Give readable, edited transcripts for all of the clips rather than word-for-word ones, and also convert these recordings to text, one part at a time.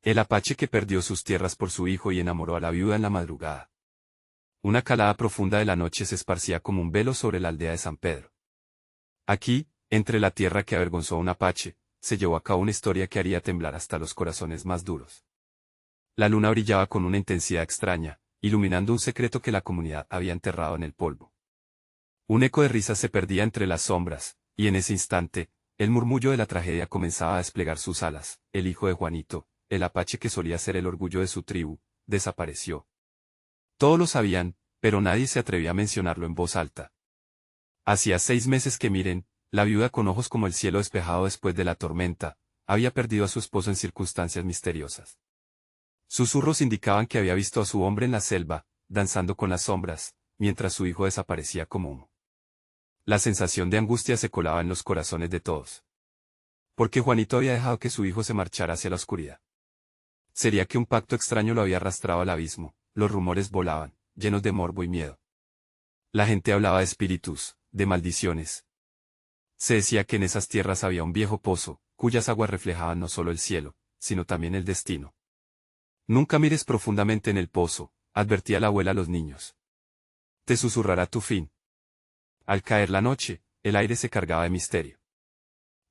El apache que perdió sus tierras por su hijo y enamoró a la viuda en la madrugada. Una calada profunda de la noche se esparcía como un velo sobre la aldea de San Pedro. Aquí, entre la tierra que avergonzó a un apache, se llevó a cabo una historia que haría temblar hasta los corazones más duros. La luna brillaba con una intensidad extraña, iluminando un secreto que la comunidad había enterrado en el polvo. Un eco de risas se perdía entre las sombras, y en ese instante, el murmullo de la tragedia comenzaba a desplegar sus alas. El hijo de Juanito, el apache que solía ser el orgullo de su tribu, desapareció. Todos lo sabían, pero nadie se atrevía a mencionarlo en voz alta. Hacía 6 meses que Miren, la viuda con ojos como el cielo despejado después de la tormenta, había perdido a su esposo en circunstancias misteriosas. Susurros indicaban que había visto a su hombre en la selva, danzando con las sombras, mientras su hijo desaparecía como humo. La sensación de angustia se colaba en los corazones de todos. Porque Juanito había dejado que su hijo se marchara hacia la oscuridad. ¿Sería que un pacto extraño lo había arrastrado al abismo? Los rumores volaban, llenos de morbo y miedo. La gente hablaba de espíritus, de maldiciones. Se decía que en esas tierras había un viejo pozo, cuyas aguas reflejaban no solo el cielo, sino también el destino. Nunca mires profundamente en el pozo, advertía la abuela a los niños. Te susurrará tu fin. Al caer la noche, el aire se cargaba de misterio.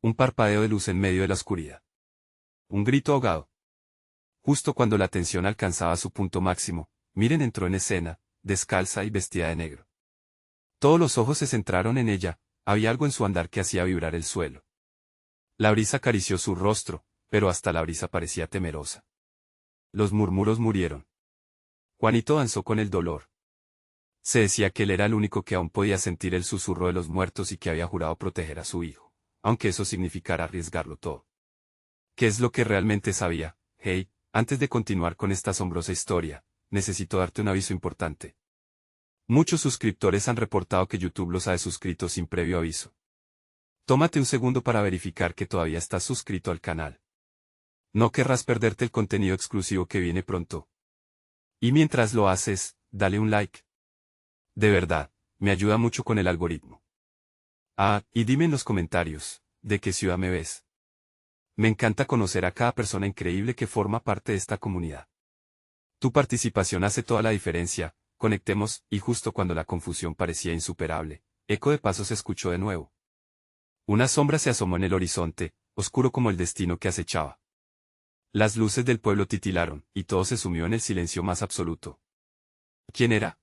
Un parpadeo de luz en medio de la oscuridad. Un grito ahogado. Justo cuando la tensión alcanzaba su punto máximo, Miren entró en escena, descalza y vestida de negro. Todos los ojos se centraron en ella, había algo en su andar que hacía vibrar el suelo. La brisa acarició su rostro, pero hasta la brisa parecía temerosa. Los murmuros murieron. Juanito danzó con el dolor. Se decía que él era el único que aún podía sentir el susurro de los muertos y que había jurado proteger a su hijo, aunque eso significara arriesgarlo todo. ¿Qué es lo que realmente sabía? Hey, antes de continuar con esta asombrosa historia, necesito darte un aviso importante. Muchos suscriptores han reportado que YouTube los ha desuscrito sin previo aviso. Tómate un segundo para verificar que todavía estás suscrito al canal. No querrás perderte el contenido exclusivo que viene pronto. Y mientras lo haces, dale un like. De verdad, me ayuda mucho con el algoritmo. Ah, y dime en los comentarios, ¿de qué ciudad me ves? Me encanta conocer a cada persona increíble que forma parte de esta comunidad. Tu participación hace toda la diferencia. Conectemos, y justo cuando la confusión parecía insuperable, eco de pasos se escuchó de nuevo. Una sombra se asomó en el horizonte, oscuro como el destino que acechaba. Las luces del pueblo titilaron, y todo se sumió en el silencio más absoluto. ¿Quién era?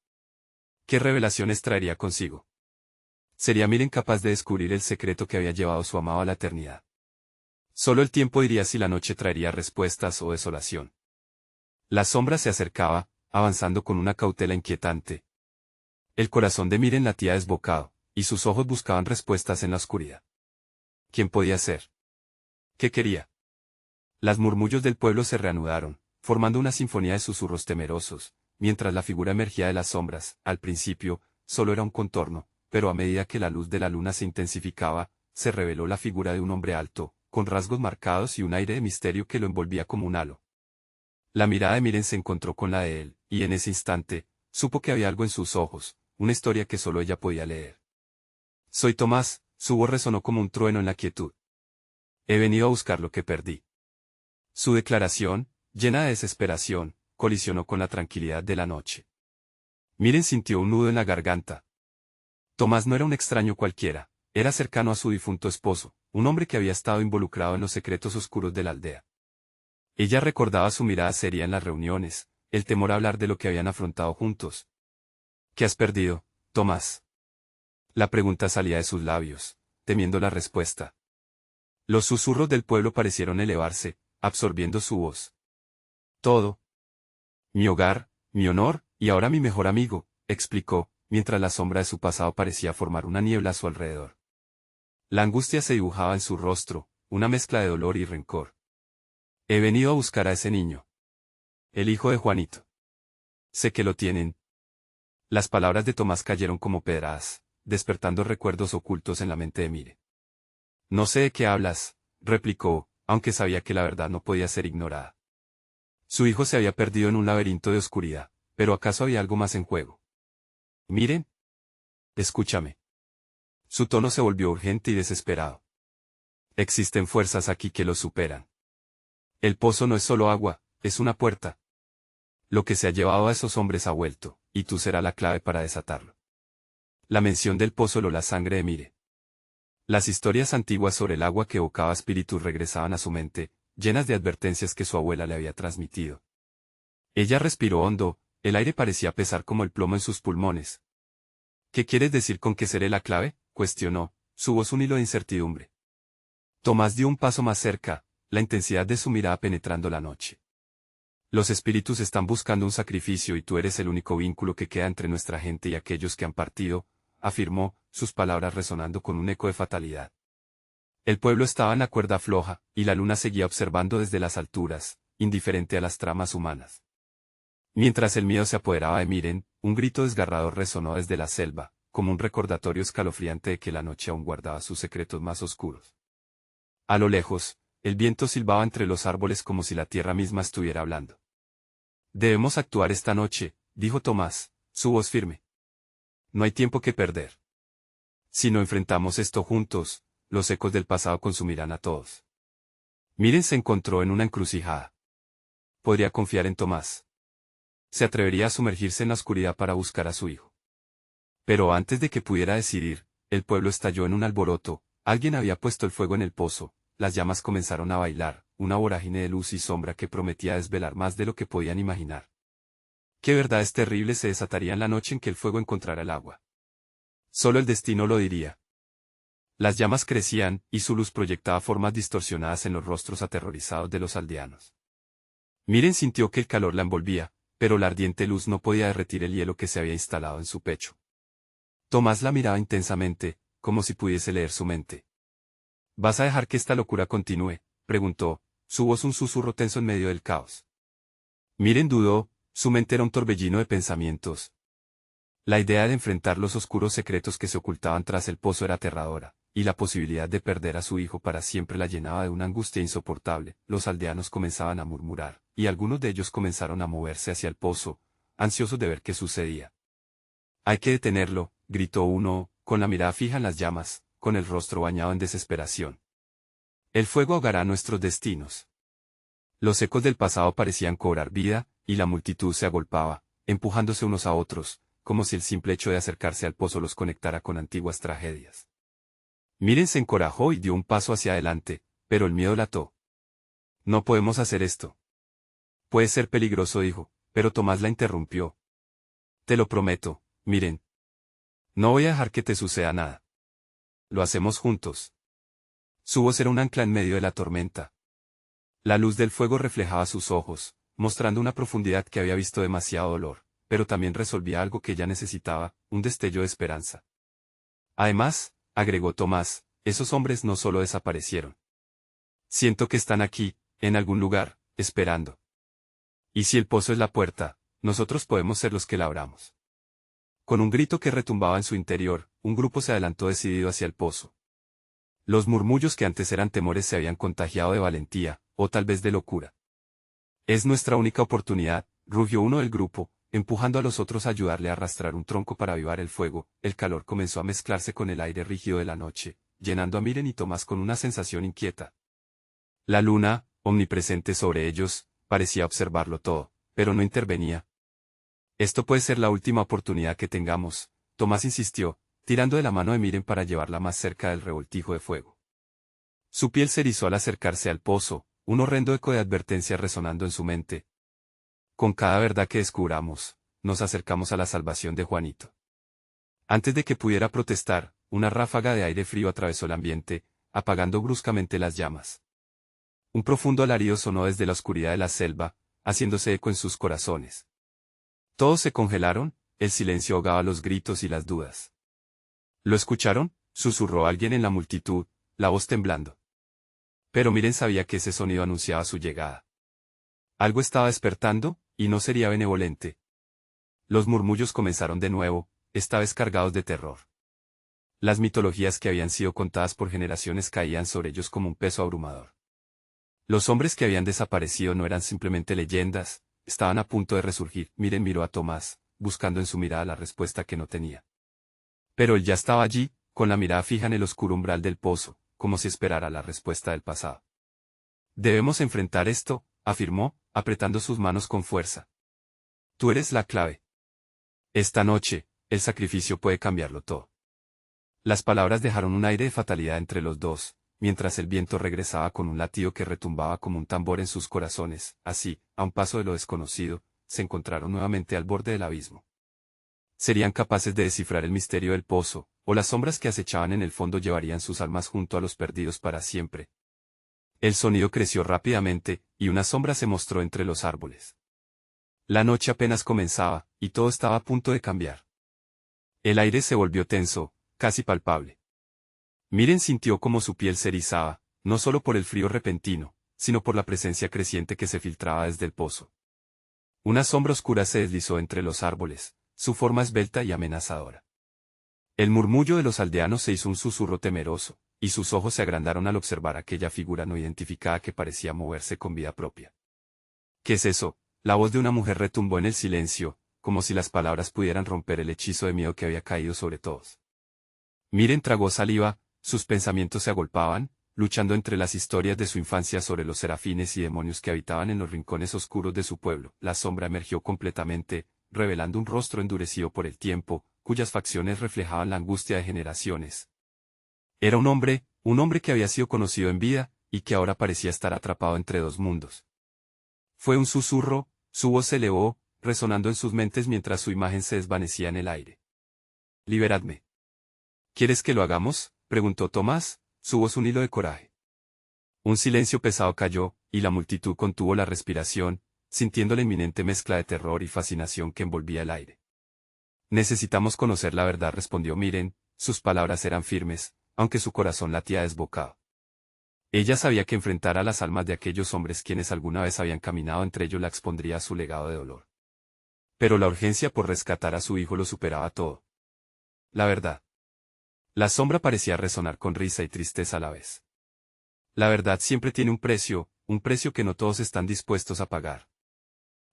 ¿Qué revelaciones traería consigo? ¿Sería Miren capaz de descubrir el secreto que había llevado su amado a la eternidad? Solo el tiempo diría si la noche traería respuestas o desolación. La sombra se acercaba, avanzando con una cautela inquietante. El corazón de Miren latía desbocado, y sus ojos buscaban respuestas en la oscuridad. ¿Quién podía ser? ¿Qué quería? Las murmullos del pueblo se reanudaron, formando una sinfonía de susurros temerosos, mientras la figura emergía de las sombras. Al principio, solo era un contorno, pero a medida que la luz de la luna se intensificaba, se reveló la figura de un hombre alto, con rasgos marcados y un aire de misterio que lo envolvía como un halo. La mirada de Miren se encontró con la de él, y en ese instante, supo que había algo en sus ojos, una historia que solo ella podía leer. Soy Tomás, su voz resonó como un trueno en la quietud. He venido a buscar lo que perdí. Su declaración, llena de desesperación, colisionó con la tranquilidad de la noche. Miren sintió un nudo en la garganta. Tomás no era un extraño cualquiera, era cercano a su difunto esposo, un hombre que había estado involucrado en los secretos oscuros de la aldea. Ella recordaba su mirada seria en las reuniones, el temor a hablar de lo que habían afrontado juntos. ¿Qué has perdido, Tomás? La pregunta salía de sus labios, temiendo la respuesta. Los susurros del pueblo parecieron elevarse, absorbiendo su voz. Todo. Mi hogar, mi honor, y ahora mi mejor amigo, explicó, mientras la sombra de su pasado parecía formar una niebla a su alrededor. La angustia se dibujaba en su rostro, una mezcla de dolor y rencor. He venido a buscar a ese niño. El hijo de Juanito. Sé que lo tienen. Las palabras de Tomás cayeron como pedradas, despertando recuerdos ocultos en la mente de Mire. No sé de qué hablas, replicó, aunque sabía que la verdad no podía ser ignorada. Su hijo se había perdido en un laberinto de oscuridad, pero ¿acaso había algo más en juego? Miren. Escúchame. Su tono se volvió urgente y desesperado. Existen fuerzas aquí que lo superan. El pozo no es solo agua, es una puerta. Lo que se ha llevado a esos hombres ha vuelto, y tú serás la clave para desatarlo. La mención del pozo lo la sangre de Mire. Las historias antiguas sobre el agua que evocaba espíritus regresaban a su mente, llenas de advertencias que su abuela le había transmitido. Ella respiró hondo, el aire parecía pesar como el plomo en sus pulmones. ¿Qué quieres decir con que seré la clave?, cuestionó, su voz un hilo de incertidumbre. Tomás dio un paso más cerca, la intensidad de su mirada penetrando la noche. Los espíritus están buscando un sacrificio y tú eres el único vínculo que queda entre nuestra gente y aquellos que han partido, afirmó, sus palabras resonando con un eco de fatalidad. El pueblo estaba en la cuerda floja, y la luna seguía observando desde las alturas, indiferente a las tramas humanas. Mientras el miedo se apoderaba de Miren, un grito desgarrador resonó desde la selva, como un recordatorio escalofriante de que la noche aún guardaba sus secretos más oscuros. A lo lejos, el viento silbaba entre los árboles como si la tierra misma estuviera hablando. Debemos actuar esta noche, dijo Tomás, su voz firme. No hay tiempo que perder. Si no enfrentamos esto juntos, los ecos del pasado consumirán a todos. Miren se encontró en una encrucijada. Podría confiar en Tomás. Se atrevería a sumergirse en la oscuridad para buscar a su hijo. Pero antes de que pudiera decidir, el pueblo estalló en un alboroto, alguien había puesto el fuego en el pozo, las llamas comenzaron a bailar, una vorágine de luz y sombra que prometía desvelar más de lo que podían imaginar. Qué verdades terribles se desatarían la noche en que el fuego encontrara el agua. Solo el destino lo diría. Las llamas crecían, y su luz proyectaba formas distorsionadas en los rostros aterrorizados de los aldeanos. Miren sintió que el calor la envolvía, pero la ardiente luz no podía derretir el hielo que se había instalado en su pecho. Tomás la miraba intensamente, como si pudiese leer su mente. ¿Vas a dejar que esta locura continúe?, preguntó, su voz un susurro tenso en medio del caos. Miren dudó, su mente era un torbellino de pensamientos. La idea de enfrentar los oscuros secretos que se ocultaban tras el pozo era aterradora, y la posibilidad de perder a su hijo para siempre la llenaba de una angustia insoportable. Los aldeanos comenzaban a murmurar, y algunos de ellos comenzaron a moverse hacia el pozo, ansiosos de ver qué sucedía. Hay que detenerlo, gritó uno, con la mirada fija en las llamas, con el rostro bañado en desesperación. El fuego ahogará nuestros destinos. Los ecos del pasado parecían cobrar vida, y la multitud se agolpaba, empujándose unos a otros, como si el simple hecho de acercarse al pozo los conectara con antiguas tragedias. Miren se encorajó y dio un paso hacia adelante, pero el miedo la ató. No podemos hacer esto. Puede ser peligroso, dijo, pero Tomás la interrumpió. Te lo prometo, Miren. No voy a dejar que te suceda nada. Lo hacemos juntos. Su voz era un ancla en medio de la tormenta. La luz del fuego reflejaba sus ojos, mostrando una profundidad que había visto demasiado dolor, pero también resolvía algo que ella necesitaba, un destello de esperanza. Además, agregó Tomás, esos hombres no solo desaparecieron. Siento que están aquí, en algún lugar, esperando. Y si el pozo es la puerta, nosotros podemos ser los que la abramos. Con un grito que retumbaba en su interior, un grupo se adelantó decidido hacia el pozo. Los murmullos que antes eran temores se habían contagiado de valentía, o tal vez de locura. Es nuestra única oportunidad, rugió uno del grupo, empujando a los otros a ayudarle a arrastrar un tronco para avivar el fuego. El calor comenzó a mezclarse con el aire rígido de la noche, llenando a Miren y Tomás con una sensación inquieta. La luna, omnipresente sobre ellos, parecía observarlo todo, pero no intervenía. Esto puede ser la última oportunidad que tengamos, Tomás insistió, tirando de la mano de Miren para llevarla más cerca del revoltijo de fuego. Su piel se erizó al acercarse al pozo, un horrendo eco de advertencia resonando en su mente. Con cada verdad que descubramos, nos acercamos a la salvación de Juanito. Antes de que pudiera protestar, una ráfaga de aire frío atravesó el ambiente, apagando bruscamente las llamas. Un profundo alarido sonó desde la oscuridad de la selva, haciéndose eco en sus corazones. Todos se congelaron, el silencio ahogaba los gritos y las dudas. ¿Lo escucharon?, susurró alguien en la multitud, la voz temblando. Pero Miren sabía que ese sonido anunciaba su llegada. Algo estaba despertando, y no sería benevolente. Los murmullos comenzaron de nuevo, esta vez cargados de terror. Las mitologías que habían sido contadas por generaciones caían sobre ellos como un peso abrumador. Los hombres que habían desaparecido no eran simplemente leyendas, estaban a punto de resurgir. Miren miró a Tomás, buscando en su mirada la respuesta que no tenía. Pero él ya estaba allí, con la mirada fija en el oscuro umbral del pozo, como si esperara la respuesta del pasado. Debemos enfrentar esto, afirmó, apretando sus manos con fuerza. Tú eres la clave. Esta noche, el sacrificio puede cambiarlo todo. Las palabras dejaron un aire de fatalidad entre los dos, mientras el viento regresaba con un latido que retumbaba como un tambor en sus corazones. Así, a un paso de lo desconocido, se encontraron nuevamente al borde del abismo. Serían capaces de descifrar el misterio del pozo, o las sombras que acechaban en el fondo llevarían sus almas junto a los perdidos para siempre. El sonido creció rápidamente, y una sombra se mostró entre los árboles. La noche apenas comenzaba, y todo estaba a punto de cambiar. El aire se volvió tenso, casi palpable. Miren sintió como su piel se erizaba, no solo por el frío repentino, sino por la presencia creciente que se filtraba desde el pozo. Una sombra oscura se deslizó entre los árboles, su forma esbelta y amenazadora. El murmullo de los aldeanos se hizo un susurro temeroso, y sus ojos se agrandaron al observar aquella figura no identificada que parecía moverse con vida propia. ¿Qué es eso? La voz de una mujer retumbó en el silencio, como si las palabras pudieran romper el hechizo de miedo que había caído sobre todos. Miren tragó saliva, sus pensamientos se agolpaban, luchando entre las historias de su infancia sobre los serafines y demonios que habitaban en los rincones oscuros de su pueblo. La sombra emergió completamente, revelando un rostro endurecido por el tiempo, cuyas facciones reflejaban la angustia de generaciones. Era un hombre que había sido conocido en vida, y que ahora parecía estar atrapado entre dos mundos. Fue un susurro, su voz se elevó, resonando en sus mentes mientras su imagen se desvanecía en el aire. «Liberadme». «¿Quieres que lo hagamos?», preguntó Tomás, su voz un hilo de coraje. Un silencio pesado cayó, y la multitud contuvo la respiración, sintiendo la inminente mezcla de terror y fascinación que envolvía el aire. «Necesitamos conocer la verdad», respondió Miren, sus palabras eran firmes, aunque su corazón latía desbocado. Ella sabía que enfrentar a las almas de aquellos hombres quienes alguna vez habían caminado entre ellos la expondría a su legado de dolor. Pero la urgencia por rescatar a su hijo lo superaba todo. La verdad. La sombra parecía resonar con risa y tristeza a la vez. La verdad siempre tiene un precio que no todos están dispuestos a pagar.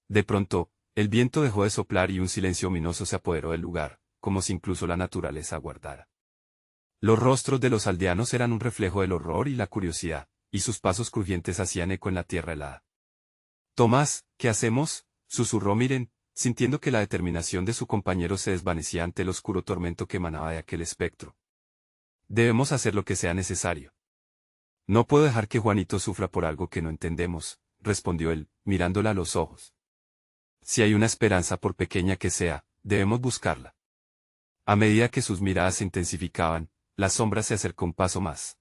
De pronto, el viento dejó de soplar y un silencio ominoso se apoderó del lugar, como si incluso la naturaleza aguardara. Los rostros de los aldeanos eran un reflejo del horror y la curiosidad, y sus pasos crujientes hacían eco en la tierra helada. «Tomás, ¿qué hacemos?», susurró Miren, sintiendo que la determinación de su compañero se desvanecía ante el oscuro tormento que emanaba de aquel espectro. «Debemos hacer lo que sea necesario». «No puedo dejar que Juanito sufra por algo que no entendemos», respondió él, mirándola a los ojos. «Si hay una esperanza, por pequeña que sea, debemos buscarla». A medida que sus miradas se intensificaban, la sombra se acercó un paso más.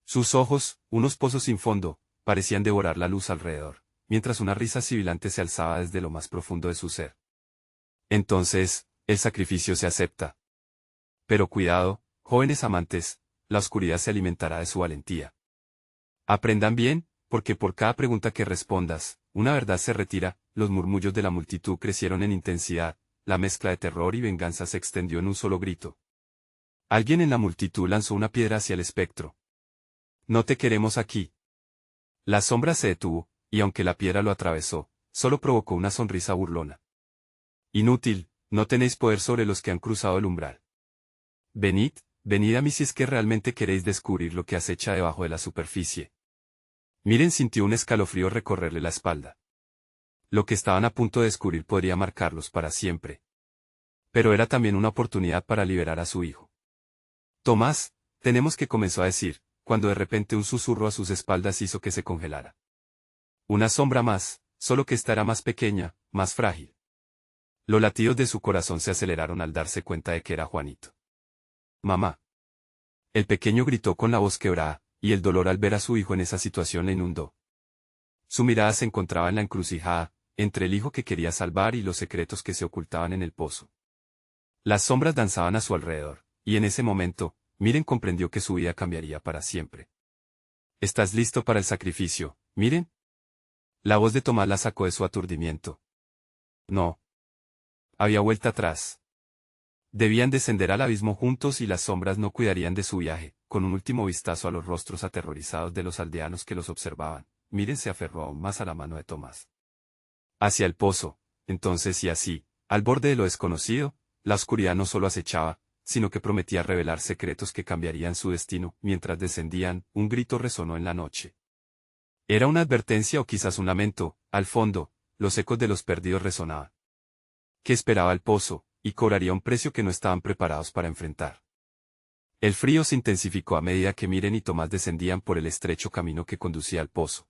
Sus ojos, unos pozos sin fondo, parecían devorar la luz alrededor, mientras una risa sibilante se alzaba desde lo más profundo de su ser. «Entonces, el sacrificio se acepta. Pero cuidado, jóvenes amantes, la oscuridad se alimentará de su valentía. Aprendan bien, porque por cada pregunta que respondas, una verdad se retira». Los murmullos de la multitud crecieron en intensidad, la mezcla de terror y venganza se extendió en un solo grito. Alguien en la multitud lanzó una piedra hacia el espectro. «No te queremos aquí». La sombra se detuvo, y aunque la piedra lo atravesó, solo provocó una sonrisa burlona. «Inútil, no tenéis poder sobre los que han cruzado el umbral. Venid a mí si es que realmente queréis descubrir lo que acecha debajo de la superficie». Miren sintió un escalofrío recorrerle la espalda. Lo que estaban a punto de descubrir podría marcarlos para siempre. Pero era también una oportunidad para liberar a su hijo. «Tomás, tenemos que», comenzó a decir, cuando de repente un susurro a sus espaldas hizo que se congelara. Una sombra más, solo que esta era más pequeña, más frágil. Los latidos de su corazón se aceleraron al darse cuenta de que era Juanito. «Mamá». El pequeño gritó con la voz quebrada, y el dolor al ver a su hijo en esa situación le inundó. Su mirada se encontraba en la encrucijada, entre el hijo que quería salvar y los secretos que se ocultaban en el pozo. Las sombras danzaban a su alrededor, y en ese momento, Miren comprendió que su vida cambiaría para siempre. «¿Estás listo para el sacrificio, Miren?». La voz de Tomás la sacó de su aturdimiento. No. Había vuelta atrás. Debían descender al abismo juntos y las sombras no cuidarían de su viaje. Con un último vistazo a los rostros aterrorizados de los aldeanos que los observaban, Miren se aferró aún más a la mano de Tomás. Hacia el pozo, entonces y así, al borde de lo desconocido, la oscuridad no solo acechaba, sino que prometía revelar secretos que cambiarían su destino. Mientras descendían, un grito resonó en la noche. Era una advertencia o quizás un lamento. Al fondo, los ecos de los perdidos resonaban. Que esperaba el pozo, y cobraría un precio que no estaban preparados para enfrentar. El frío se intensificó a medida que Miren y Tomás descendían por el estrecho camino que conducía al pozo.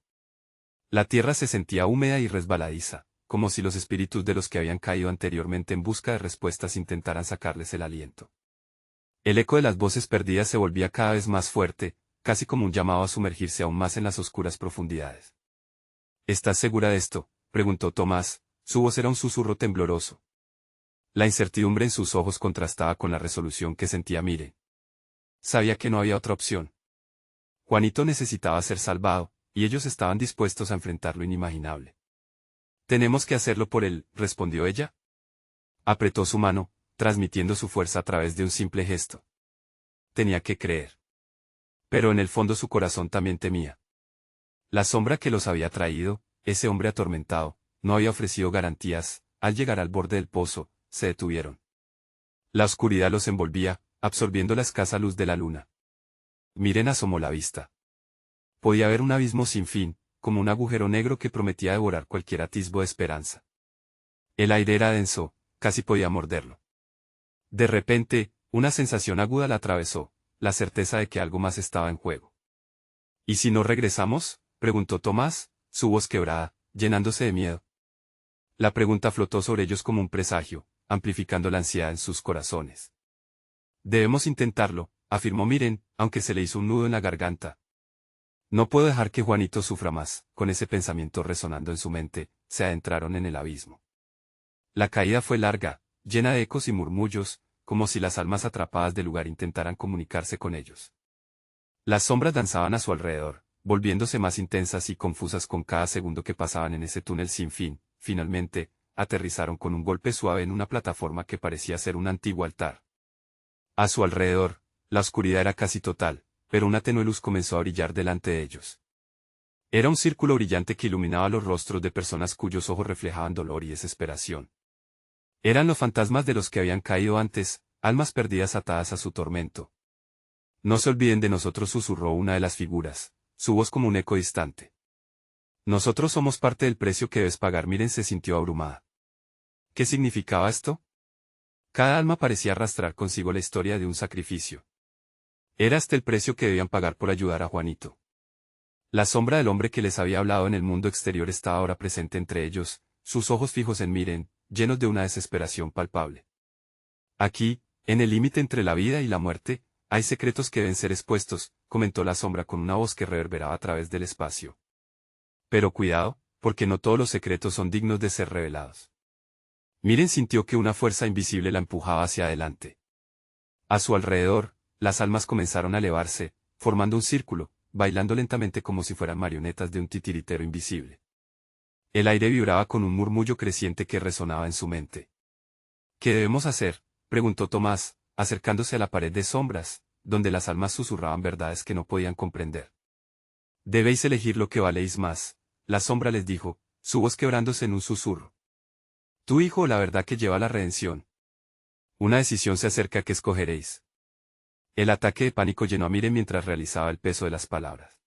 La tierra se sentía húmeda y resbaladiza, como si los espíritus de los que habían caído anteriormente en busca de respuestas intentaran sacarles el aliento. El eco de las voces perdidas se volvía cada vez más fuerte, casi como un llamado a sumergirse aún más en las oscuras profundidades. ¿Estás segura de esto?, preguntó Tomás. Su voz era un susurro tembloroso. La incertidumbre en sus ojos contrastaba con la resolución que sentía Miren. Sabía que no había otra opción. Juanito necesitaba ser salvado, y ellos estaban dispuestos a enfrentar lo inimaginable. Tenemos que hacerlo por él, respondió ella. Apretó su mano, transmitiendo su fuerza a través de un simple gesto. Tenía que creer. Pero en el fondo su corazón también temía. La sombra que los había traído, ese hombre atormentado, no había ofrecido garantías. Al llegar al borde del pozo, se detuvieron. La oscuridad los envolvía, absorbiendo la escasa luz de la luna. Miren asomó la vista. Podía ver un abismo sin fin, como un agujero negro que prometía devorar cualquier atisbo de esperanza. El aire era denso, casi podía morderlo. De repente, una sensación aguda la atravesó, la certeza de que algo más estaba en juego. ¿Y si no regresamos?, preguntó Tomás, su voz quebrada, llenándose de miedo. La pregunta flotó sobre ellos como un presagio, amplificando la ansiedad en sus corazones. Debemos intentarlo, afirmó Miren, aunque se le hizo un nudo en la garganta. No puedo dejar que Juanito sufra más. Con ese pensamiento resonando en su mente, se adentraron en el abismo. La caída fue larga, llena de ecos y murmullos, como si las almas atrapadas del lugar intentaran comunicarse con ellos. Las sombras danzaban a su alrededor, volviéndose más intensas y confusas con cada segundo que pasaban en ese túnel sin fin. Finalmente, aterrizaron con un golpe suave en una plataforma que parecía ser un antiguo altar. A su alrededor, la oscuridad era casi total, pero una tenue luz comenzó a brillar delante de ellos. Era un círculo brillante que iluminaba los rostros de personas cuyos ojos reflejaban dolor y desesperación. Eran los fantasmas de los que habían caído antes, almas perdidas atadas a su tormento. No se olviden de nosotros, susurró una de las figuras, su voz como un eco distante. Nosotros somos parte del precio que debes pagar. Miren se sintió abrumada. ¿Qué significaba esto? Cada alma parecía arrastrar consigo la historia de un sacrificio. Era este el precio que debían pagar por ayudar a Juanito. La sombra del hombre que les había hablado en el mundo exterior estaba ahora presente entre ellos, sus ojos fijos en Miren, llenos de una desesperación palpable. Aquí, en el límite entre la vida y la muerte, hay secretos que deben ser expuestos, comentó la sombra con una voz que reverberaba a través del espacio. Pero cuidado, porque no todos los secretos son dignos de ser revelados. Miren sintió que una fuerza invisible la empujaba hacia adelante. A su alrededor, las almas comenzaron a elevarse, formando un círculo, bailando lentamente como si fueran marionetas de un titiritero invisible. El aire vibraba con un murmullo creciente que resonaba en su mente. ¿Qué debemos hacer?, preguntó Tomás, acercándose a la pared de sombras, donde las almas susurraban verdades que no podían comprender. Debéis elegir lo que valéis más, la sombra les dijo, su voz quebrándose en un susurro. Tu hijo o la verdad que lleva a la redención. Una decisión se acerca, que escogeréis. El ataque de pánico llenó a Miren mientras realizaba el peso de las palabras.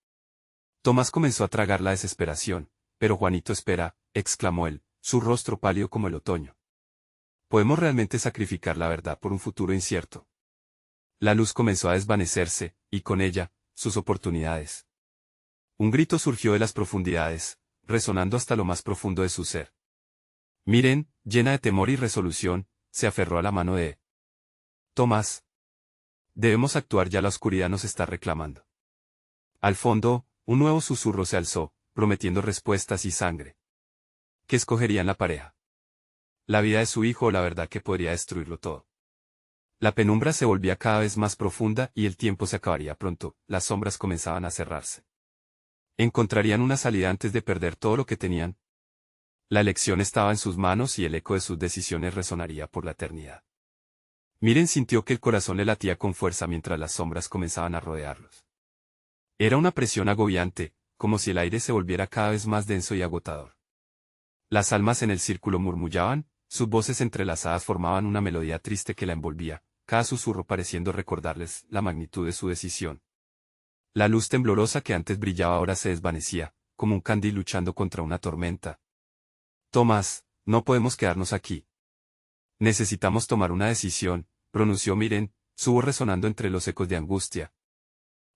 Tomás comenzó a tragar la desesperación. Pero Juanito, espera, exclamó él, su rostro pálido como el otoño. ¿Podemos realmente sacrificar la verdad por un futuro incierto? La luz comenzó a desvanecerse, y con ella, sus oportunidades. Un grito surgió de las profundidades, resonando hasta lo más profundo de su ser. Miren, llena de temor y resolución, se aferró a la mano de Tomás. Debemos actuar ya, la oscuridad nos está reclamando. Al fondo, un nuevo susurro se alzó, prometiendo respuestas y sangre. ¿Qué escogerían la pareja? ¿La vida de su hijo o la verdad que podría destruirlo todo? La penumbra se volvía cada vez más profunda y el tiempo se acabaría pronto. Las sombras comenzaban a cerrarse. ¿Encontrarían una salida antes de perder todo lo que tenían? La elección estaba en sus manos y el eco de sus decisiones resonaría por la eternidad. Miren sintió que el corazón le latía con fuerza mientras las sombras comenzaban a rodearlos. Era una presión agobiante, como si el aire se volviera cada vez más denso y agotador. Las almas en el círculo murmullaban, sus voces entrelazadas formaban una melodía triste que la envolvía, cada susurro pareciendo recordarles la magnitud de su decisión. La luz temblorosa que antes brillaba ahora se desvanecía, como un candil luchando contra una tormenta. Tomás, no podemos quedarnos aquí. Necesitamos tomar una decisión, pronunció Miren, su voz resonando entre los ecos de angustia.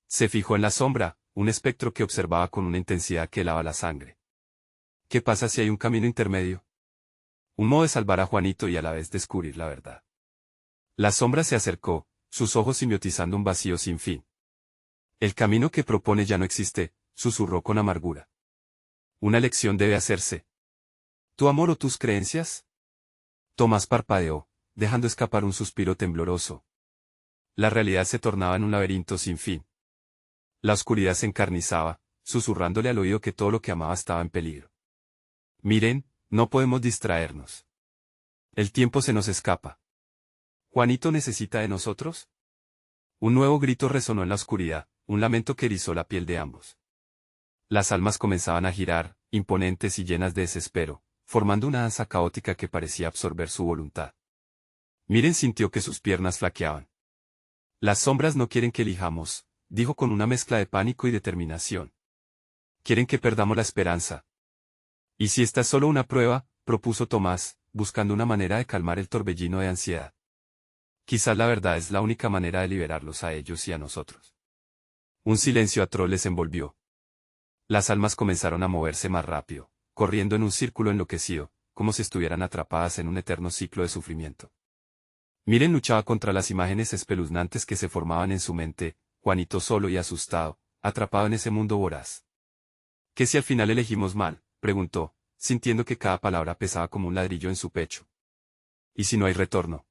Se fijó en la sombra, un espectro que observaba con una intensidad que helaba la sangre. ¿Qué pasa si hay un camino intermedio? Un modo de salvar a Juanito y a la vez descubrir la verdad. La sombra se acercó, sus ojos simiotizando un vacío sin fin. El camino que propone ya no existe, susurró con amargura. Una elección debe hacerse. ¿Tu amor o tus creencias? Tomás parpadeó, dejando escapar un suspiro tembloroso. La realidad se tornaba en un laberinto sin fin. La oscuridad se encarnizaba, susurrándole al oído que todo lo que amaba estaba en peligro. Miren, no podemos distraernos. El tiempo se nos escapa. ¿Juanito necesita de nosotros? Un nuevo grito resonó en la oscuridad, un lamento que erizó la piel de ambos. Las almas comenzaban a girar, imponentes y llenas de desespero, formando una danza caótica que parecía absorber su voluntad. Miren sintió que sus piernas flaqueaban. Las sombras no quieren que elijamos, dijo con una mezcla de pánico y determinación. Quieren que perdamos la esperanza. ¿Y si esta es solo una prueba?, propuso Tomás, buscando una manera de calmar el torbellino de ansiedad. Quizás la verdad es la única manera de liberarlos a ellos y a nosotros. Un silencio atroz les envolvió. Las almas comenzaron a moverse más rápido, corriendo en un círculo enloquecido, como si estuvieran atrapadas en un eterno ciclo de sufrimiento. Miren luchaba contra las imágenes espeluznantes que se formaban en su mente, Juanito solo y asustado, atrapado en ese mundo voraz. ¿Qué si al final elegimos mal?, preguntó, sintiendo que cada palabra pesaba como un ladrillo en su pecho. ¿Y si no hay retorno?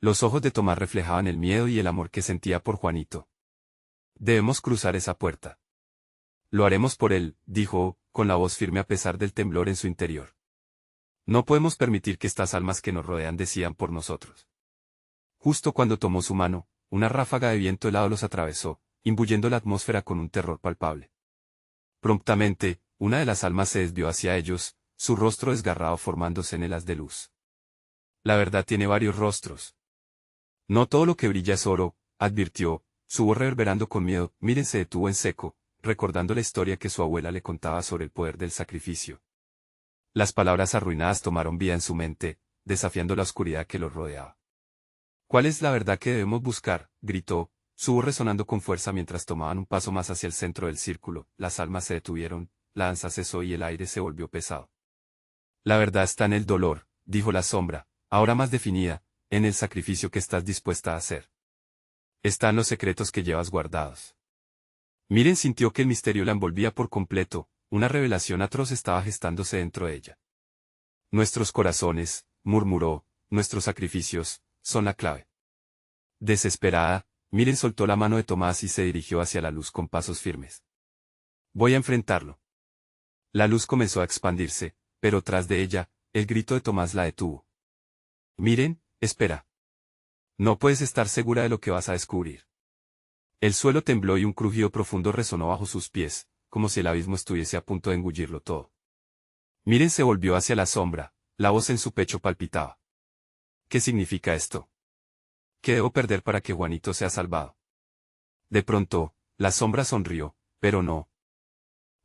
Los ojos de Tomás reflejaban el miedo y el amor que sentía por Juanito. Debemos cruzar esa puerta. Lo haremos por él, dijo, con la voz firme a pesar del temblor en su interior. No podemos permitir que estas almas que nos rodean decidan por nosotros. Justo cuando tomó su mano, una ráfaga de viento helado los atravesó, imbuyendo la atmósfera con un terror palpable. Prontamente, una de las almas se desvió hacia ellos, su rostro desgarrado formándose en el haz de luz. La verdad tiene varios rostros. No todo lo que brilla es oro, advirtió, su voz reverberando con miedo. Miren se detuvo en seco, recordando la historia que su abuela le contaba sobre el poder del sacrificio. Las palabras arruinadas tomaron vida en su mente, desafiando la oscuridad que los rodeaba. ¿Cuál es la verdad que debemos buscar?, gritó, su voz resonando con fuerza mientras tomaban un paso más hacia el centro del círculo. Las almas se detuvieron, la danza cesó y el aire se volvió pesado. La verdad está en el dolor, dijo la sombra, ahora más definida, en el sacrificio que estás dispuesta a hacer. Están los secretos que llevas guardados. Miren sintió que el misterio la envolvía por completo, una revelación atroz estaba gestándose dentro de ella. Nuestros corazones, murmuró, nuestros sacrificios, son la clave. Desesperada, Miren soltó la mano de Tomás y se dirigió hacia la luz con pasos firmes. Voy a enfrentarlo. La luz comenzó a expandirse, pero tras de ella, el grito de Tomás la detuvo. Miren, espera. No puedes estar segura de lo que vas a descubrir. El suelo tembló y un crujido profundo resonó bajo sus pies, como si el abismo estuviese a punto de engullirlo todo. Miren se volvió hacia la sombra, la voz en su pecho palpitaba. ¿Qué significa esto? ¿Qué debo perder para que Juanito sea salvado? De pronto, la sombra sonrió, pero no.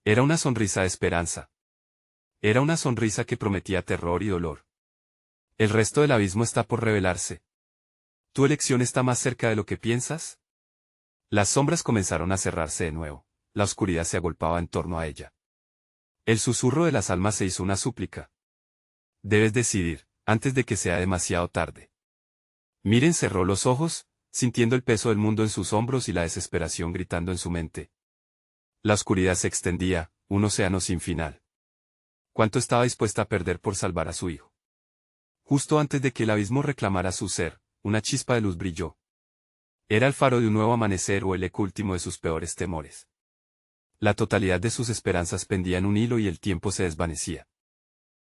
Era una sonrisa de esperanza. Era una sonrisa que prometía terror y dolor. El resto del abismo está por revelarse. ¿Tu elección está más cerca de lo que piensas? Las sombras comenzaron a cerrarse de nuevo, la oscuridad se agolpaba en torno a ella. El susurro de las almas se hizo una súplica. Debes decidir, antes de que sea demasiado tarde. Miren cerró los ojos, sintiendo el peso del mundo en sus hombros y la desesperación gritando en su mente. La oscuridad se extendía, un océano sin final. ¿Cuánto estaba dispuesta a perder por salvar a su hijo? Justo antes de que el abismo reclamara su ser, una chispa de luz brilló. Era el faro de un nuevo amanecer o el eco último de sus peores temores. La totalidad de sus esperanzas pendía en un hilo y el tiempo se desvanecía.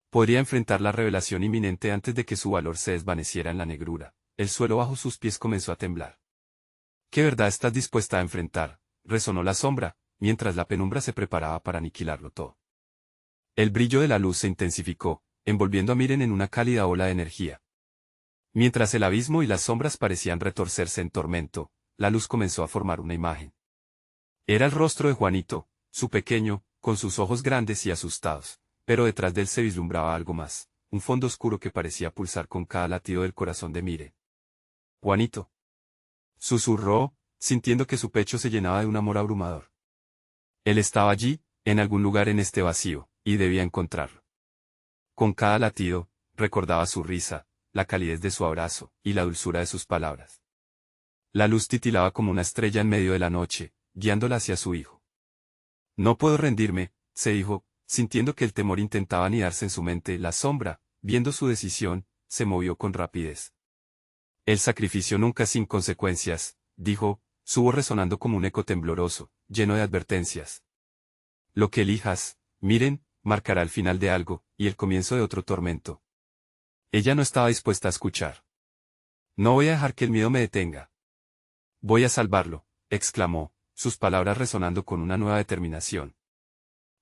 Podría enfrentar la revelación inminente antes de que su valor se desvaneciera en la negrura. El suelo bajo sus pies comenzó a temblar. ¿Qué verdad estás dispuesta a enfrentar?, resonó la sombra, mientras la penumbra se preparaba para aniquilarlo todo. El brillo de la luz se intensificó, envolviendo a Miren en una cálida ola de energía. Mientras el abismo y las sombras parecían retorcerse en tormento, la luz comenzó a formar una imagen. Era el rostro de Juanito, su pequeño, con sus ojos grandes y asustados, pero detrás de él se vislumbraba algo más, un fondo oscuro que parecía pulsar con cada latido del corazón de Miren. Juanito. Susurró, sintiendo que su pecho se llenaba de un amor abrumador. Él estaba allí, en algún lugar en este vacío, y debía encontrarlo. Con cada latido, recordaba su risa, la calidez de su abrazo, y la dulzura de sus palabras. La luz titilaba como una estrella en medio de la noche, guiándola hacia su hijo. No puedo rendirme, se dijo, sintiendo que el temor intentaba anidarse en su mente. La sombra, viendo su decisión, se movió con rapidez. El sacrificio nunca sin consecuencias, dijo, su voz resonando como un eco tembloroso, lleno de advertencias. Lo que elijas, Miren, marcará el final de algo, y el comienzo de otro tormento. Ella no estaba dispuesta a escuchar. No voy a dejar que el miedo me detenga. Voy a salvarlo, exclamó, sus palabras resonando con una nueva determinación.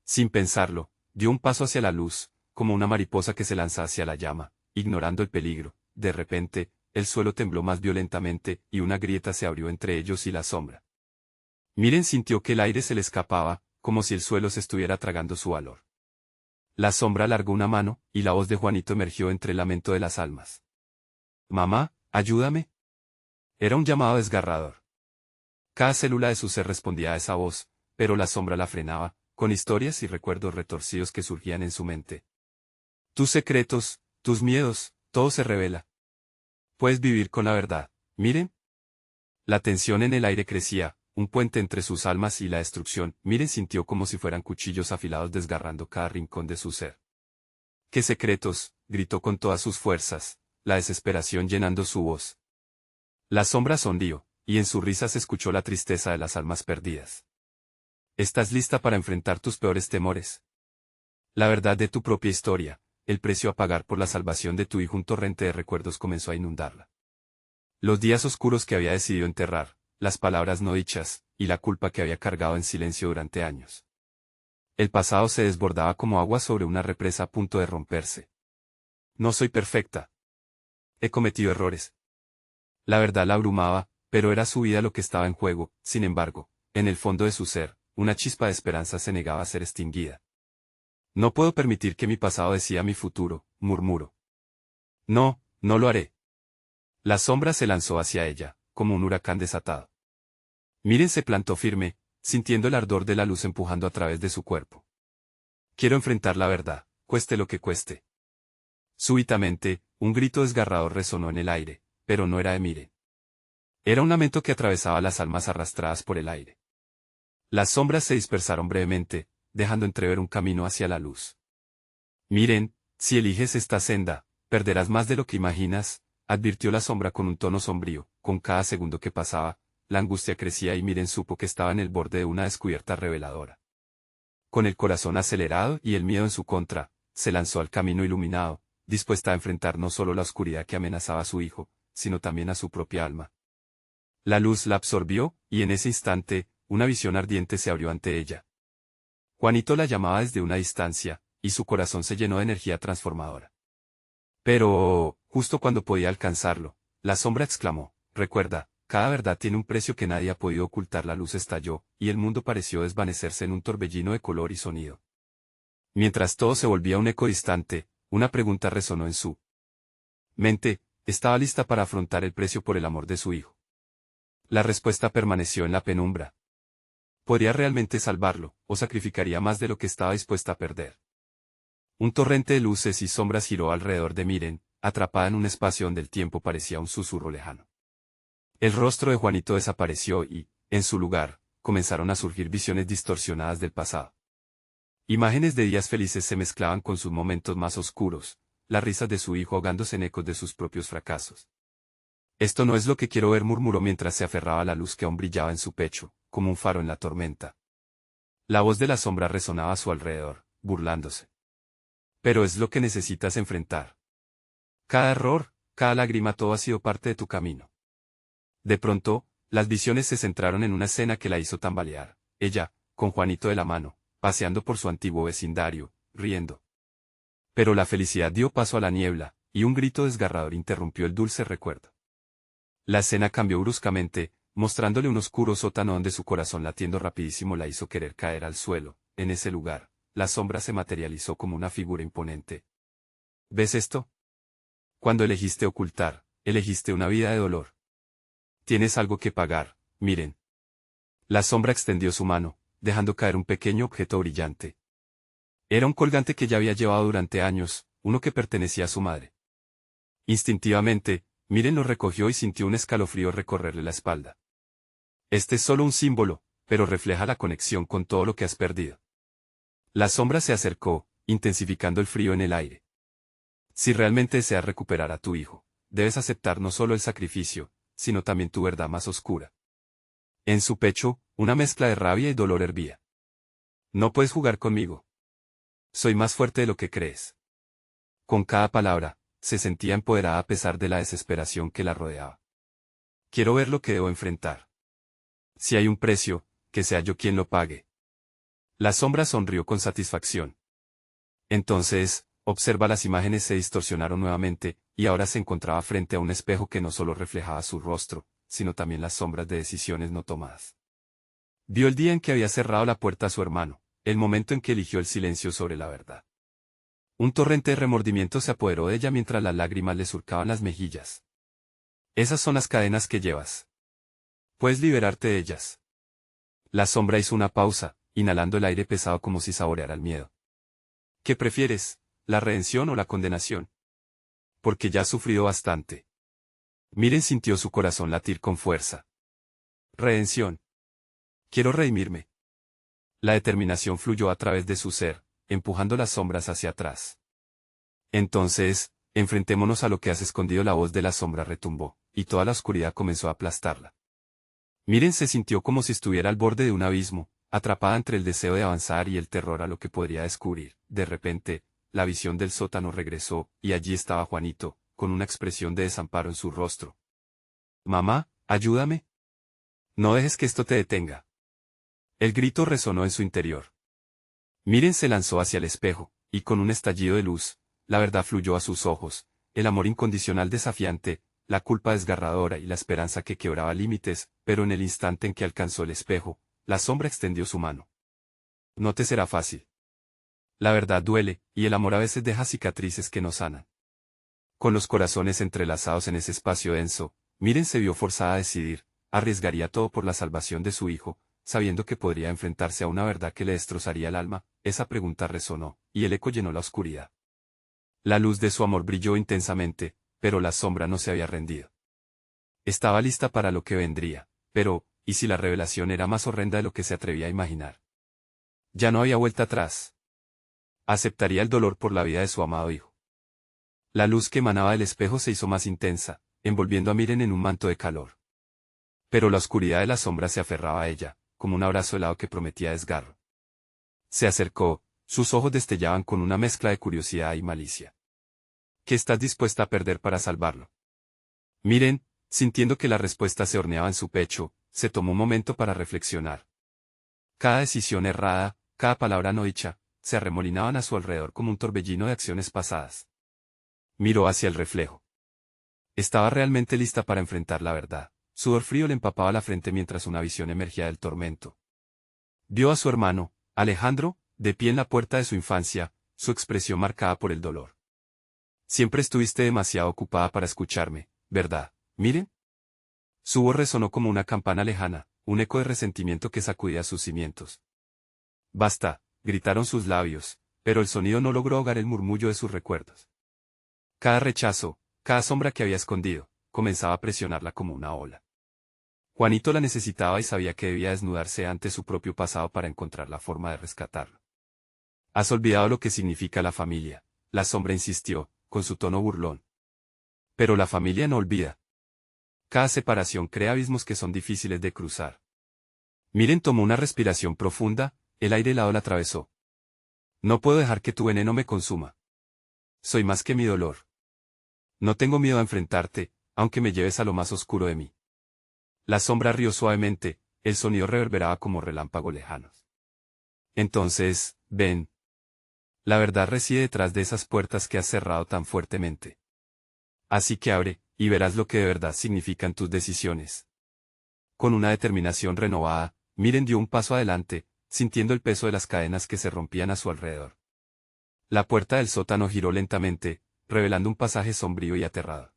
Sin pensarlo, dio un paso hacia la luz, como una mariposa que se lanza hacia la llama, ignorando el peligro. De repente, el suelo tembló más violentamente, y una grieta se abrió entre ellos y la sombra. Miren sintió que el aire se le escapaba, como si el suelo se estuviera tragando su valor. La sombra alargó una mano, y la voz de Juanito emergió entre el lamento de las almas. «Mamá, ayúdame». Era un llamado desgarrador. Cada célula de su ser respondía a esa voz, pero la sombra la frenaba, con historias y recuerdos retorcidos que surgían en su mente. Tus secretos, tus miedos, todo se revela. Puedes vivir con la verdad, Miren. La tensión en el aire crecía, un puente entre sus almas y la destrucción. Miren sintió como si fueran cuchillos afilados desgarrando cada rincón de su ser. «¿Qué secretos?», gritó con todas sus fuerzas, la desesperación llenando su voz. La sombra sonrió, y en su risa se escuchó la tristeza de las almas perdidas. ¿Estás lista para enfrentar tus peores temores? La verdad de tu propia historia, el precio a pagar por la salvación de tu hijo. Un torrente de recuerdos comenzó a inundarla. Los días oscuros que había decidido enterrar, las palabras no dichas, y la culpa que había cargado en silencio durante años. El pasado se desbordaba como agua sobre una represa a punto de romperse. No soy perfecta. He cometido errores. La verdad la abrumaba, pero era su vida lo que estaba en juego. Sin embargo, en el fondo de su ser, una chispa de esperanza se negaba a ser extinguida. No puedo permitir que mi pasado decida mi futuro, murmuró. No, no lo haré. La sombra se lanzó hacia ella, como un huracán desatado. Miren se plantó firme, sintiendo el ardor de la luz empujando a través de su cuerpo. Quiero enfrentar la verdad, cueste lo que cueste. Súbitamente, un grito desgarrador resonó en el aire, pero no era de Miren. Era un lamento que atravesaba las almas arrastradas por el aire. Las sombras se dispersaron brevemente, dejando entrever un camino hacia la luz. Miren, si eliges esta senda, perderás más de lo que imaginas, advirtió la sombra con un tono sombrío. Con cada segundo que pasaba, la angustia crecía y Miren supo que estaba en el borde de una descubierta reveladora. Con el corazón acelerado y el miedo en su contra, se lanzó al camino iluminado, dispuesta a enfrentar no solo la oscuridad que amenazaba a su hijo, sino también a su propia alma. La luz la absorbió, y en ese instante, una visión ardiente se abrió ante ella. Juanito la llamaba desde una distancia, y su corazón se llenó de energía transformadora. Pero, justo cuando podía alcanzarlo, la sombra exclamó, «Recuerda, cada verdad tiene un precio que nadie ha podido ocultar». La luz estalló, y el mundo pareció desvanecerse en un torbellino de color y sonido. Mientras todo se volvía un eco distante, una pregunta resonó en su mente. ¿Estaba lista para afrontar el precio por el amor de su hijo? La respuesta permaneció en la penumbra. ¿Podría realmente salvarlo, o sacrificaría más de lo que estaba dispuesta a perder? Un torrente de luces y sombras giró alrededor de Miren, atrapada en un espacio donde el tiempo parecía un susurro lejano. El rostro de Juanito desapareció y, en su lugar, comenzaron a surgir visiones distorsionadas del pasado. Imágenes de días felices se mezclaban con sus momentos más oscuros, las risas de su hijo ahogándose en ecos de sus propios fracasos. «Esto no es lo que quiero ver», murmuró mientras se aferraba a la luz que aún brillaba en su pecho, como un faro en la tormenta. La voz de la sombra resonaba a su alrededor, burlándose. «Pero es lo que necesitas enfrentar. Cada error, cada lágrima, todo ha sido parte de tu camino». De pronto, las visiones se centraron en una escena que la hizo tambalear. Ella, con Juanito de la mano, paseando por su antiguo vecindario, riendo. Pero la felicidad dio paso a la niebla, y un grito desgarrador interrumpió el dulce recuerdo. La escena cambió bruscamente, mostrándole un oscuro sótano donde su corazón latiendo rapidísimo la hizo querer caer al suelo, en ese lugar, la sombra se materializó como una figura imponente. ¿Ves esto? Cuando elegiste ocultar, elegiste una vida de dolor. Tienes algo que pagar, miren. La sombra extendió su mano, dejando caer un pequeño objeto brillante. Era un colgante que ya había llevado durante años, uno que pertenecía a su madre. Instintivamente, Miren lo recogió y sintió un escalofrío recorrerle la espalda. Este es solo un símbolo, pero refleja la conexión con todo lo que has perdido. La sombra se acercó, intensificando el frío en el aire. Si realmente deseas recuperar a tu hijo, debes aceptar no solo el sacrificio, sino también tu verdad más oscura. En su pecho, una mezcla de rabia y dolor hervía. No puedes jugar conmigo. Soy más fuerte de lo que crees. Con cada palabra, se sentía empoderada a pesar de la desesperación que la rodeaba. Quiero ver lo que debo enfrentar. Si hay un precio, que sea yo quien lo pague. La sombra sonrió con satisfacción. Entonces, observa, las imágenes se distorsionaron nuevamente, y ahora se encontraba frente a un espejo que no solo reflejaba su rostro, sino también las sombras de decisiones no tomadas. Vio el día en que había cerrado la puerta a su hermano, el momento en que eligió el silencio sobre la verdad. Un torrente de remordimiento se apoderó de ella mientras las lágrimas le surcaban las mejillas. Esas son las cadenas que llevas. Puedes liberarte de ellas. La sombra hizo una pausa, inhalando el aire pesado como si saboreara el miedo. ¿Qué prefieres, la redención o la condenación? Porque ya has sufrido bastante. Miren sintió su corazón latir con fuerza. Redención. Quiero redimirme. La determinación fluyó a través de su ser, empujando las sombras hacia atrás. Entonces, enfrentémonos a lo que has escondido. La voz de la sombra retumbó, y toda la oscuridad comenzó a aplastarla. Miren se sintió como si estuviera al borde de un abismo, atrapada entre el deseo de avanzar y el terror a lo que podría descubrir. De repente, la visión del sótano regresó, y allí estaba Juanito, con una expresión de desamparo en su rostro. Mamá, ayúdame. No dejes que esto te detenga. El grito resonó en su interior. Miren se lanzó hacia el espejo, y con un estallido de luz, la verdad fluyó a sus ojos, el amor incondicional desafiante, la culpa desgarradora y la esperanza que quebraba límites, pero en el instante en que alcanzó el espejo, la sombra extendió su mano. No te será fácil. La verdad duele, y el amor a veces deja cicatrices que no sanan. Con los corazones entrelazados en ese espacio denso, Miren se vio forzada a decidir, arriesgaría todo por la salvación de su hijo, sabiendo que podría enfrentarse a una verdad que le destrozaría el alma. Esa pregunta resonó, y el eco llenó la oscuridad. La luz de su amor brilló intensamente, pero la sombra no se había rendido. Estaba lista para lo que vendría, pero, ¿y si la revelación era más horrenda de lo que se atrevía a imaginar? Ya no había vuelta atrás. Aceptaría el dolor por la vida de su amado hijo. La luz que emanaba del espejo se hizo más intensa, envolviendo a Miren en un manto de calor. Pero la oscuridad de la sombra se aferraba a ella, como un abrazo helado que prometía desgarro. Se acercó, sus ojos destellaban con una mezcla de curiosidad y malicia. ¿Qué estás dispuesta a perder para salvarlo? Miren, sintiendo que la respuesta se horneaba en su pecho, se tomó un momento para reflexionar. Cada decisión errada, cada palabra no dicha, se arremolinaban a su alrededor como un torbellino de acciones pasadas. Miró hacia el reflejo. Estaba realmente lista para enfrentar la verdad. Sudor frío le empapaba la frente mientras una visión emergía del tormento. Vio a su hermano, Alejandro, de pie en la puerta de su infancia, su expresión marcada por el dolor. Siempre estuviste demasiado ocupada para escucharme, ¿verdad, Miren? Su voz resonó como una campana lejana, un eco de resentimiento que sacudía sus cimientos. Basta, gritaron sus labios, pero el sonido no logró ahogar el murmullo de sus recuerdos. Cada rechazo, cada sombra que había escondido, comenzaba a presionarla como una ola. Juanito la necesitaba y sabía que debía desnudarse ante su propio pasado para encontrar la forma de rescatarlo. ¿Has olvidado lo que significa la familia? La sombra insistió, con su tono burlón. Pero la familia no olvida. Cada separación crea abismos que son difíciles de cruzar. Miren tomó una respiración profunda, el aire helado la atravesó. No puedo dejar que tu veneno me consuma. Soy más que mi dolor. No tengo miedo a enfrentarte, aunque me lleves a lo más oscuro de mí. La sombra rió suavemente, el sonido reverberaba como relámpagos lejanos. Entonces, ven. La verdad reside detrás de esas puertas que has cerrado tan fuertemente. Así que abre, y verás lo que de verdad significan tus decisiones. Con una determinación renovada, Miren dio un paso adelante, sintiendo el peso de las cadenas que se rompían a su alrededor. La puerta del sótano giró lentamente, revelando un pasaje sombrío y aterrador.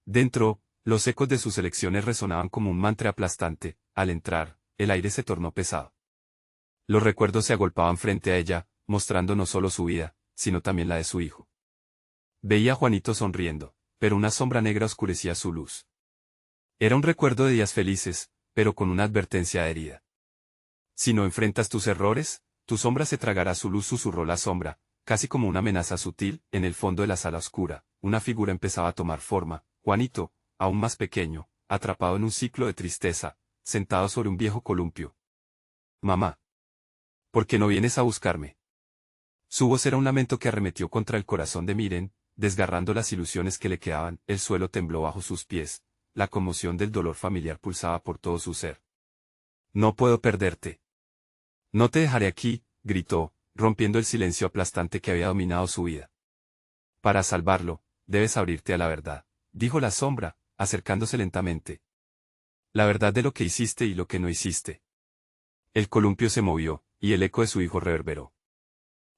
Dentro, los ecos de sus elecciones resonaban como un mantra aplastante. Al entrar, el aire se tornó pesado. Los recuerdos se agolpaban frente a ella, mostrando no solo su vida, sino también la de su hijo. Veía a Juanito sonriendo, pero una sombra negra oscurecía su luz. Era un recuerdo de días felices, pero con una advertencia herida. Si no enfrentas tus errores, tu sombra se tragará su luz, susurró la sombra, casi como una amenaza sutil. En el fondo de la sala oscura, una figura empezaba a tomar forma, Juanito, aún más pequeño, atrapado en un ciclo de tristeza, sentado sobre un viejo columpio. Mamá. ¿Por qué no vienes a buscarme? Su voz era un lamento que arremetió contra el corazón de Miren, desgarrando las ilusiones que le quedaban. El suelo tembló bajo sus pies, la conmoción del dolor familiar pulsaba por todo su ser. No puedo perderte. No te dejaré aquí, gritó, rompiendo el silencio aplastante que había dominado su vida. Para salvarlo, debes abrirte a la verdad, dijo la sombra, acercándose lentamente. La verdad de lo que hiciste y lo que no hiciste. El columpio se movió, y el eco de su hijo reverberó.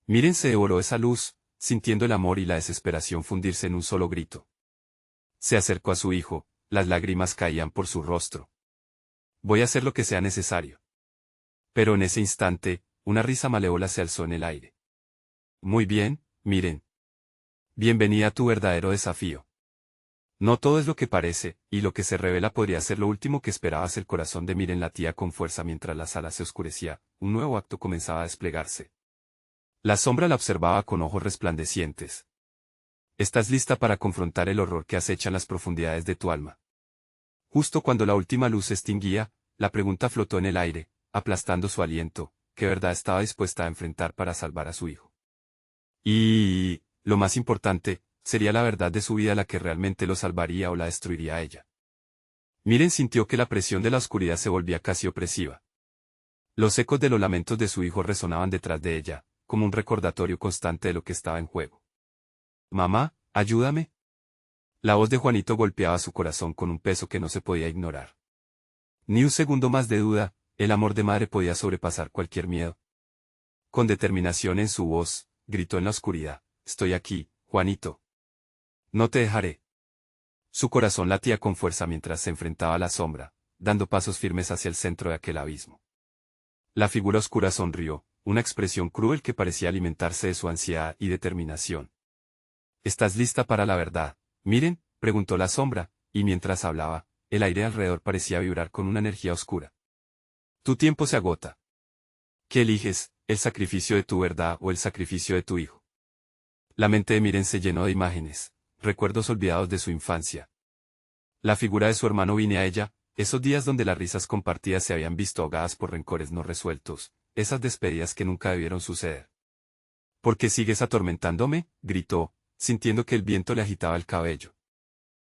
Miren se devoró esa luz, sintiendo el amor y la desesperación fundirse en un solo grito. Se acercó a su hijo, las lágrimas caían por su rostro. Voy a hacer lo que sea necesario. Pero en ese instante, una risa malévola se alzó en el aire. Muy bien, Miren. Bienvenida a tu verdadero desafío. No todo es lo que parece, y lo que se revela podría ser lo último que esperabas. El corazón de Miren latía con fuerza mientras la sala se oscurecía, un nuevo acto comenzaba a desplegarse. La sombra la observaba con ojos resplandecientes. ¿Estás lista para confrontar el horror que acecha en las profundidades de tu alma? Justo cuando la última luz se extinguía, la pregunta flotó en el aire, aplastando su aliento. ¿Qué verdad estaba dispuesta a enfrentar para salvar a su hijo? Y, lo más importante, sería la verdad de su vida la que realmente lo salvaría o la destruiría a ella. Miren sintió que la presión de la oscuridad se volvía casi opresiva. Los ecos de los lamentos de su hijo resonaban detrás de ella, como un recordatorio constante de lo que estaba en juego. Mamá, ayúdame. La voz de Juanito golpeaba su corazón con un peso que no se podía ignorar. Ni un segundo más de duda, el amor de madre podía sobrepasar cualquier miedo. Con determinación en su voz, gritó en la oscuridad, estoy aquí, Juanito. No te dejaré. Su corazón latía con fuerza mientras se enfrentaba a la sombra, dando pasos firmes hacia el centro de aquel abismo. La figura oscura sonrió, una expresión cruel que parecía alimentarse de su ansiedad y determinación. ¿Estás lista para la verdad? Miren, preguntó la sombra, y mientras hablaba, el aire alrededor parecía vibrar con una energía oscura. Tu tiempo se agota. ¿Qué eliges, el sacrificio de tu verdad o el sacrificio de tu hijo? La mente de Miren se llenó de imágenes, recuerdos olvidados de su infancia. La figura de su hermano vine a ella, esos días donde las risas compartidas se habían visto ahogadas por rencores no resueltos, esas despedidas que nunca debieron suceder. ¿Por qué sigues atormentándome? Gritó, sintiendo que el viento le agitaba el cabello.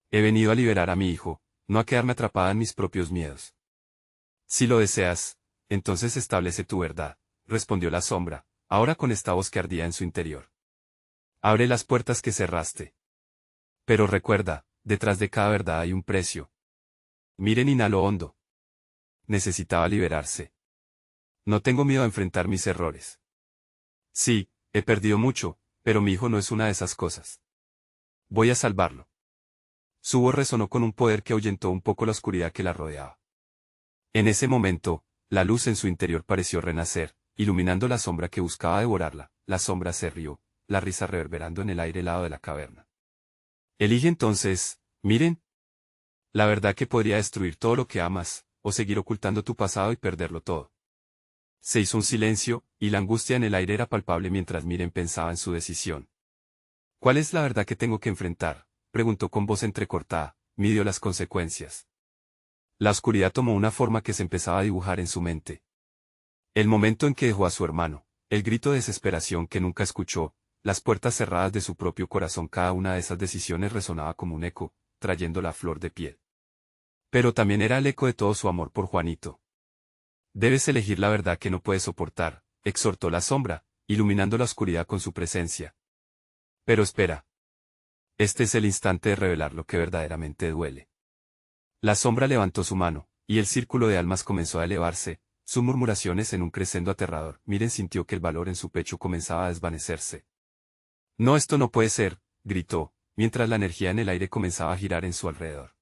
He venido a liberar a mi hijo, no a quedarme atrapada en mis propios miedos. Si lo deseas, entonces establece tu verdad, respondió la sombra, ahora con esta voz que ardía en su interior. Abre las puertas que cerraste. Pero recuerda, detrás de cada verdad hay un precio. Miren, inhaló hondo. Necesitaba liberarse. No tengo miedo a enfrentar mis errores. Sí, he perdido mucho, pero mi hijo no es una de esas cosas. Voy a salvarlo. Su voz resonó con un poder que ahuyentó un poco la oscuridad que la rodeaba. En ese momento, la luz en su interior pareció renacer, iluminando la sombra que buscaba devorarla. La sombra se rió, la risa reverberando en el aire helado de la caverna. Elige entonces, Miren. La verdad que podría destruir todo lo que amas, o seguir ocultando tu pasado y perderlo todo. Se hizo un silencio, y la angustia en el aire era palpable mientras Miren pensaba en su decisión. ¿Cuál es la verdad que tengo que enfrentar?, preguntó con voz entrecortada, midió las consecuencias. La oscuridad tomó una forma que se empezaba a dibujar en su mente. El momento en que dejó a su hermano, el grito de desesperación que nunca escuchó, las puertas cerradas de su propio corazón, cada una de esas decisiones resonaba como un eco, trayendo la flor de piel. Pero también era el eco de todo su amor por Juanito. Debes elegir la verdad que no puedes soportar, exhortó la sombra, iluminando la oscuridad con su presencia. Pero espera. Este es el instante de revelar lo que verdaderamente duele. La sombra levantó su mano, y el círculo de almas comenzó a elevarse, sus murmuraciones en un crescendo aterrador. Miren sintió que el valor en su pecho comenzaba a desvanecerse. No, esto no puede ser, gritó, mientras la energía en el aire comenzaba a girar en su alrededor.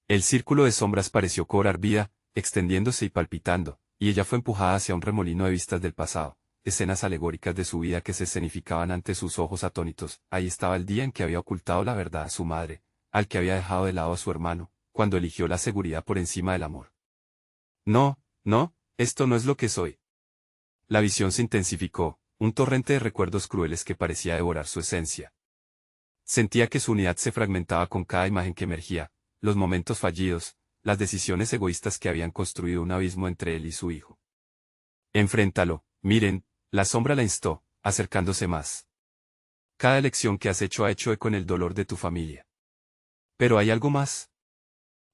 El círculo de sombras pareció cobrar vida, extendiéndose y palpitando, y ella fue empujada hacia un remolino de vistas del pasado, escenas alegóricas de su vida que se escenificaban ante sus ojos atónitos. Ahí estaba el día en que había ocultado la verdad a su madre, al que había dejado de lado a su hermano, cuando eligió la seguridad por encima del amor. No, no, esto no es lo que soy. La visión se intensificó, un torrente de recuerdos crueles que parecía devorar su esencia. Sentía que su unidad se fragmentaba con cada imagen que emergía, los momentos fallidos, las decisiones egoístas que habían construido un abismo entre él y su hijo. Enfréntalo, Miren, la sombra la instó, acercándose más. Cada elección que has hecho ha hecho eco en el dolor de tu familia. Pero hay algo más.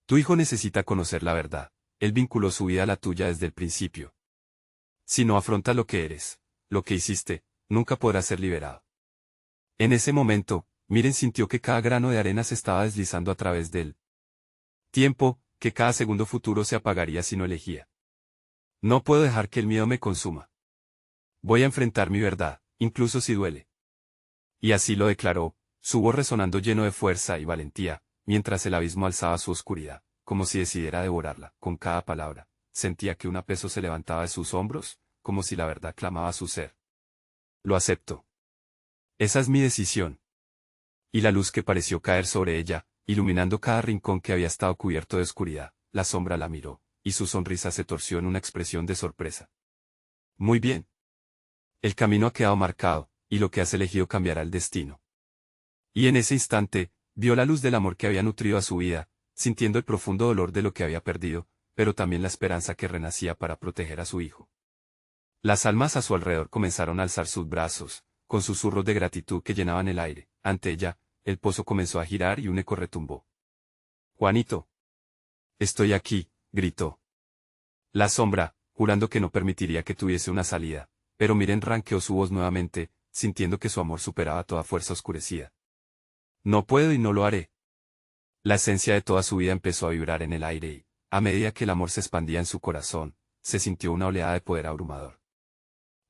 Tu hijo necesita conocer la verdad. Él vinculó su vida a la tuya desde el principio. Si no afronta lo que eres, lo que hiciste, nunca podrás ser liberado. En ese momento, Miren sintió que cada grano de arena se estaba deslizando a través de él. Tiempo, que cada segundo futuro se apagaría si no elegía. No puedo dejar que el miedo me consuma. Voy a enfrentar mi verdad, incluso si duele. Y así lo declaró, su voz resonando lleno de fuerza y valentía, mientras el abismo alzaba su oscuridad, como si decidiera devorarla. Con cada palabra, sentía que un peso se levantaba de sus hombros, como si la verdad clamaba a su ser. Lo acepto. Esa es mi decisión. Y la luz que pareció caer sobre ella, iluminando cada rincón que había estado cubierto de oscuridad, la sombra la miró, y su sonrisa se torció en una expresión de sorpresa. Muy bien. El camino ha quedado marcado, y lo que has elegido cambiará el destino. Y en ese instante, vio la luz del amor que había nutrido a su vida, sintiendo el profundo dolor de lo que había perdido, pero también la esperanza que renacía para proteger a su hijo. Las almas a su alrededor comenzaron a alzar sus brazos, con susurros de gratitud que llenaban el aire. Ante ella, el pozo comenzó a girar y un eco retumbó. Juanito. Estoy aquí, gritó. La sombra, jurando que no permitiría que tuviese una salida, pero Miren ranqueó su voz nuevamente, sintiendo que su amor superaba toda fuerza oscurecida. No puedo y no lo haré. La esencia de toda su vida empezó a vibrar en el aire y, a medida que el amor se expandía en su corazón, se sintió una oleada de poder abrumador.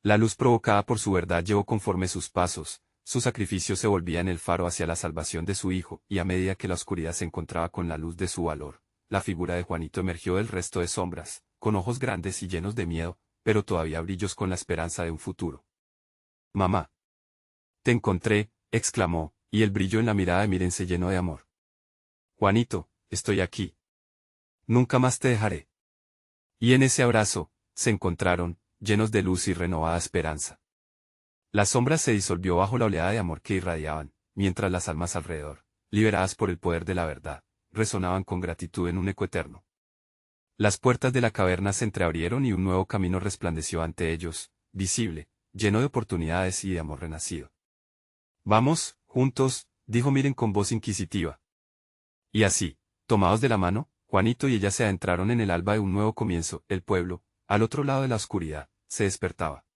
La luz provocada por su verdad llevó conforme sus pasos, su sacrificio se volvía en el faro hacia la salvación de su hijo, y a medida que la oscuridad se encontraba con la luz de su valor, la figura de Juanito emergió del resto de sombras, con ojos grandes y llenos de miedo, pero todavía brillos con la esperanza de un futuro. Mamá. Te encontré, exclamó, y el brillo en la mirada de Miren se llenó de amor. Juanito, estoy aquí. Nunca más te dejaré. Y en ese abrazo, se encontraron, llenos de luz y renovada esperanza. La sombra se disolvió bajo la oleada de amor que irradiaban, mientras las almas alrededor, liberadas por el poder de la verdad, resonaban con gratitud en un eco eterno. Las puertas de la caverna se entreabrieron y un nuevo camino resplandeció ante ellos, visible, lleno de oportunidades y de amor renacido. Vamos, juntos, dijo Miren con voz inquisitiva. Y así, tomados de la mano, Juanito y ella se adentraron en el alba de un nuevo comienzo. El pueblo, al otro lado de la oscuridad, se despertaba.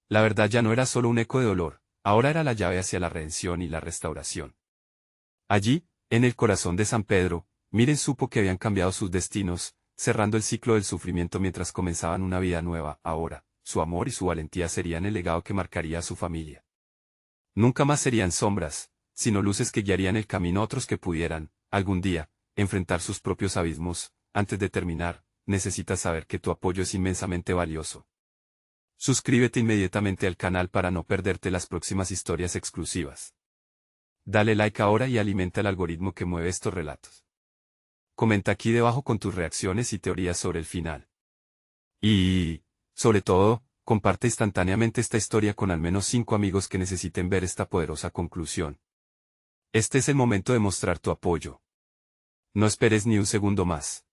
La verdad ya no era solo un eco de dolor, ahora era la llave hacia la redención y la restauración. Allí, en el corazón de San Pedro, Miren supo que habían cambiado sus destinos, cerrando el ciclo del sufrimiento mientras comenzaban una vida nueva. Ahora, su amor y su valentía serían el legado que marcaría a su familia. Nunca más serían sombras, sino luces que guiarían el camino a otros que pudieran, algún día, enfrentar sus propios abismos. Antes de terminar, necesitas saber que tu apoyo es inmensamente valioso. Suscríbete inmediatamente al canal para no perderte las próximas historias exclusivas. Dale like ahora y alimenta el algoritmo que mueve estos relatos. Comenta aquí debajo con tus reacciones y teorías sobre el final. Y, sobre todo, comparte instantáneamente esta historia con al menos 5 amigos que necesiten ver esta poderosa conclusión. Este es el momento de mostrar tu apoyo. No esperes ni un segundo más.